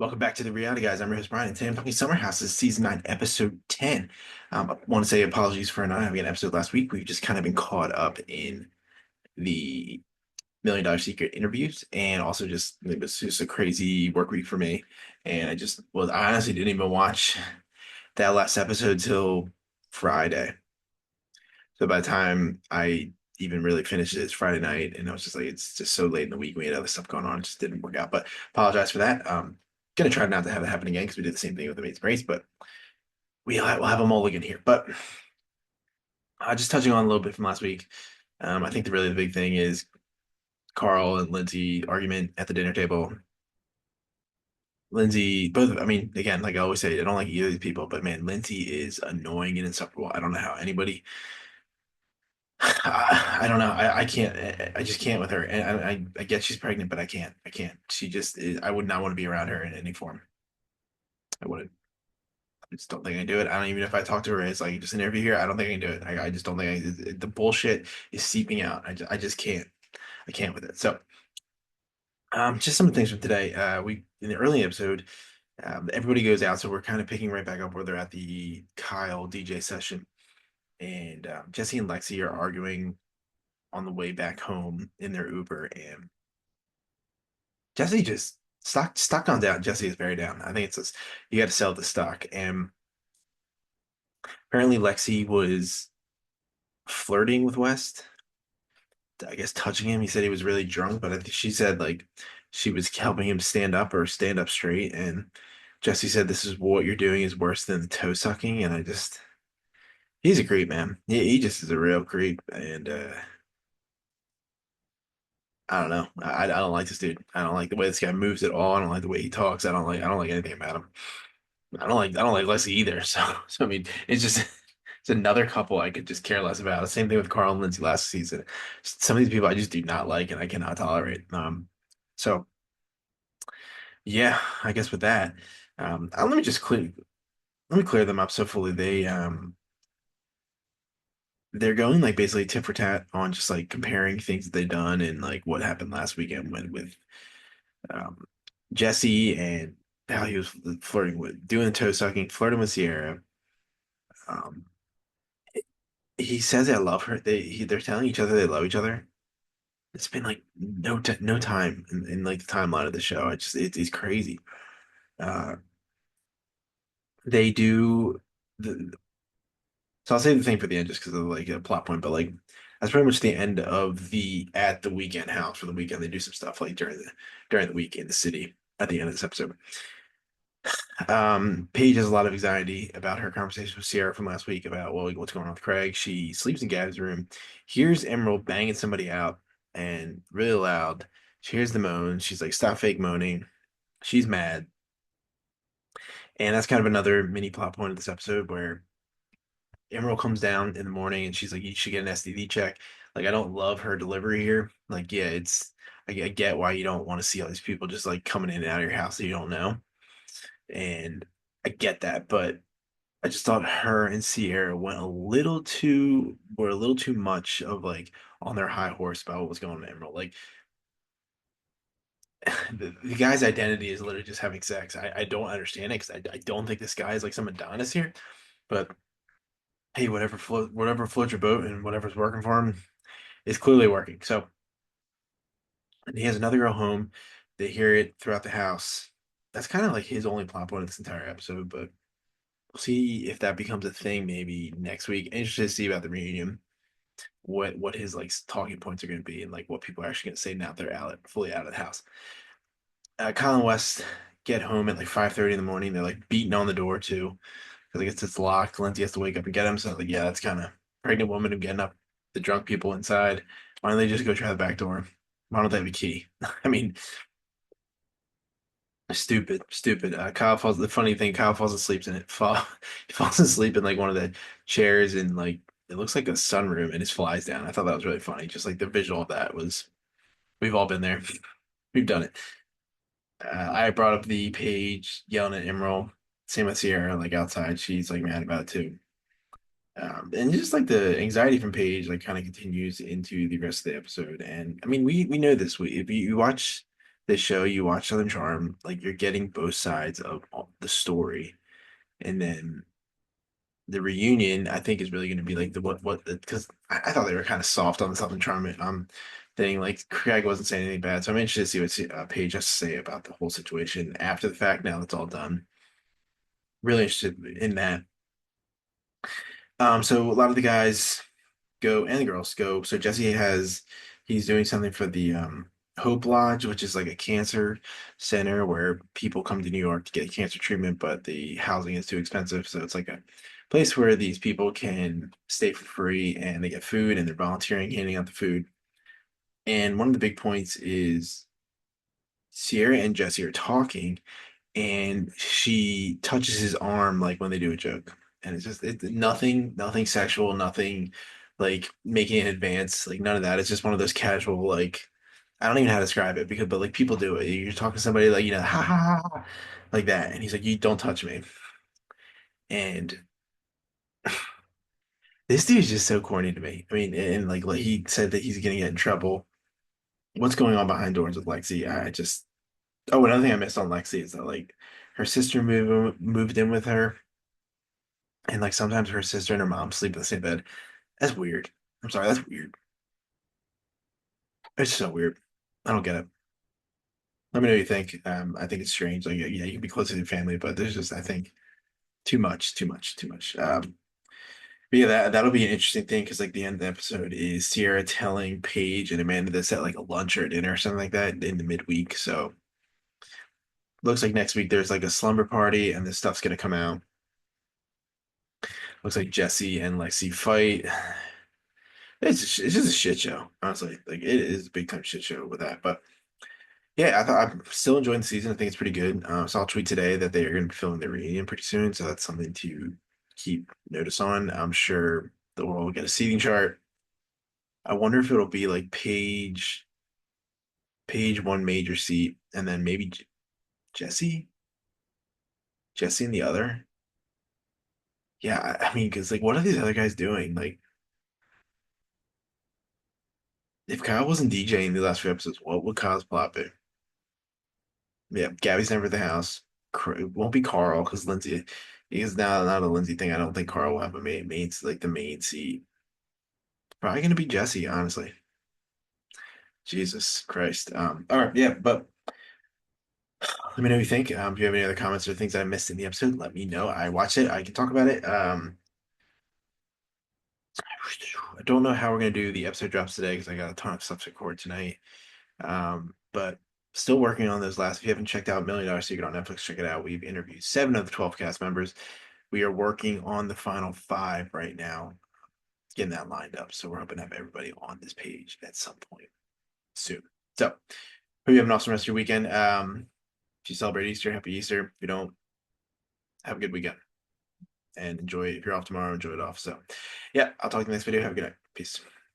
Welcome back to the Reality Guys. I'm your host Brian, and today I'm talking Summer Houses Season 9, Episode 10. I want to say apologies for not having an episode last week. We've just kind of been caught up in the $1 Million Secret interviews, and also just it was just a crazy work week for me. And I honestly didn't even watch that last episode till Friday. So by the time I even really finished it, it's Friday night, and I was just like, it's just so late in the week. We had other stuff going on, it just didn't work out. But apologize for that. Gonna try not to have it happen again because we did the same thing with the Amazing Race, but we'll have a mulligan here. But just touching on a little bit from last week, I think the big thing is Carl and Lindsay argument at the dinner table. Lindsay, both, I mean, again, like I always say, I don't like either of these people, but man, Lindsay is annoying and insufferable. I don't know how anybody I don't know. I can't. I just can't with her. And I get she's pregnant, but I can't. I can't. She just is. I would not want to be around her in any form. I wouldn't. I just don't think I can do it. I don't even if I talk to her, it's like just an interview here. I don't think I can do it. I just don't think the bullshit is seeping out. I just can't. I can't with it. So, just some things from today. We in the early episode, everybody goes out, so we're kind of picking right back up where they're at the Kyle DJ session, and Jesse and Lexi are arguing on the way back home in their Uber, and Jesse just stock on down. Jesse is very down. I think it's just you got to sell the stock. And apparently Lexi was flirting with West. I guess touching him. He said he was really drunk, but I think she said like she was helping him stand up or stand up straight. And Jesse said, "This is what you're doing is worse than the toe sucking." And he's a creep, man. He just is a real creep. And I don't know. I don't like this dude. I don't like the way this guy moves at all. I don't like the way he talks. I don't like anything about him. I don't like Leslie either. So I mean, it's just it's another couple I could just care less about. Same thing with Carl and Lindsay last season. Some of these people I just do not like and I cannot tolerate. So yeah, I guess with that, let me clear them up so fully. They're going like basically tit for tat on just like comparing things that they've done and like what happened last weekend with um Jesse and how he was flirting with doing the toe sucking, flirting with Ciara. Um, he says I love her. They're telling each other they love each other. It's been like no time in like the timeline of the show. It's crazy. Uh, they do the so I'll say the thing for the end just because of like a plot point, but like that's pretty much the end of the at the weekend house for the weekend. They do some stuff like during the week in the city at the end of this episode. Paige has a lot of anxiety about her conversation with Ciara from last week about what's going on with Craig. She sleeps in Gab's room, hears Emerald banging somebody out and really loud. She hears the moan. She's like, "Stop fake moaning." She's mad, and that's kind of another mini plot point of this episode where Emerald comes down in the morning and she's like, "You should get an STD check." Like, I don't love her delivery here. Like, yeah, I get why you don't want to see all these people just like coming in and out of your house that you don't know, and I get that, but I just thought her and Sierra were a little too much of like on their high horse about what was going on in Emerald. Like the guy's identity is literally just having sex. I don't understand it because I don't think this guy is like some Adonis here. But hey, whatever floats your boat and whatever's working for him is clearly working. So and he has another girl home. They hear it throughout the house. That's kind of like his only plot point in this entire episode, but we'll see if that becomes a thing maybe next week. Interested to see about the reunion. What his like talking points are going to be and like what people are actually going to say now they're fully out of the house. Colin West get home at like 5:30 in the morning. They're like beating on the door too because I guess it's locked. Lindsay has to wake up and get him. So like, yeah, that's kind of pregnant woman and getting up the drunk people inside. Why don't they just go try the back door? Why don't they have a key? I mean, stupid, stupid. Kyle falls. The funny thing, Kyle falls asleep in it. He falls asleep in like one of the chairs in like it looks like a sunroom and just flies down. I thought that was really funny. Just like the visual of that was. We've all been there. We've done it. I brought up the Paige yelling at Emerald. Same with Sierra, like outside. She's like mad about it too. And just like the anxiety from Paige, like kind of continues into the rest of the episode. And I mean, we know this. If you watch the show, you watch Southern Charm, like you're getting both sides of the story, and then the reunion, I think, is really going to be like the what because I thought they were kind of soft on the Southern Charm thing. Like Craig wasn't saying anything bad, so I'm interested to see what Paige has to say about the whole situation after the fact. Now that's all done. Really interested in that. So a lot of the guys go and the girls go. So Jesse he's doing something for the Hope Lodge, which is like a cancer center where people come to New York to get cancer treatment, but the housing is too expensive. So it's like a place where these people can stay for free and they get food and they're volunteering, handing out the food. And one of the big points is Sierra and Jesse are talking and she touches his arm like when they do a joke. And it's nothing sexual, nothing like making an advance, like none of that. It's just one of those casual, like I don't even know how to describe it because but like people do it. You're talking to somebody like, ha ha ha like that. And he's like, you don't touch me. And this dude's just so corny to me. I mean, and like he said that he's gonna get in trouble. What's going on behind doors with Lexi? I just another thing I missed on Lexi is that like her sister moved in with her. And like sometimes her sister and her mom sleep in the same bed. That's weird. I'm sorry, that's weird. It's so weird. I don't get it. Let me know what you think. I think it's strange. Like, yeah, you can be close to your family, but there's just, I think, too much, too much, too much. But yeah, that'll be an interesting thing because like the end of the episode is Ciara telling Paige and Amanda this at like a lunch or a dinner or something like that in the midweek. So looks like next week there's like a slumber party and this stuff's gonna come out. Looks like Jesse and Lexi fight. It's just a shit show, honestly. Like it is a big time shit show with that. But yeah, I'm still enjoying the season. I think it's pretty good. I saw a tweet today that they are going to be filming their reunion pretty soon, so that's something to keep notice on. I'm sure the world will get a seating chart. I wonder if it'll be like Page one major seat, and then maybe Jesse, Jesse and the other. Yeah, I mean, because like, what are these other guys doing? Like, if Kyle wasn't DJing the last few episodes, what would Kyle's plot be? Yeah, Gabby's never at the house. It won't be Carl because Lindsay is now not a Lindsay thing. I don't think Carl will have a main like the main seat. Probably gonna be Jesse, honestly. Jesus Christ. All right, yeah, but let me know what you think. If you have any other comments or things that I missed in the episode, let me know. I watched it. I can talk about it. I don't know how we're gonna do the episode drops today because I got a ton of stuff to record tonight. But still working on those last. If you haven't checked out Million Dollar Secret on Netflix, check it out. We've interviewed 7 of the 12 cast members. We are working on the final 5 right now, getting that lined up. So we're hoping to have everybody on this page at some point soon. So hope you have an awesome rest of your weekend. If you celebrate Easter, happy Easter. If you don't, have a good weekend and enjoy. If you're off tomorrow, enjoy it off. So yeah, I'll talk to you in the next video. Have a good night. Peace.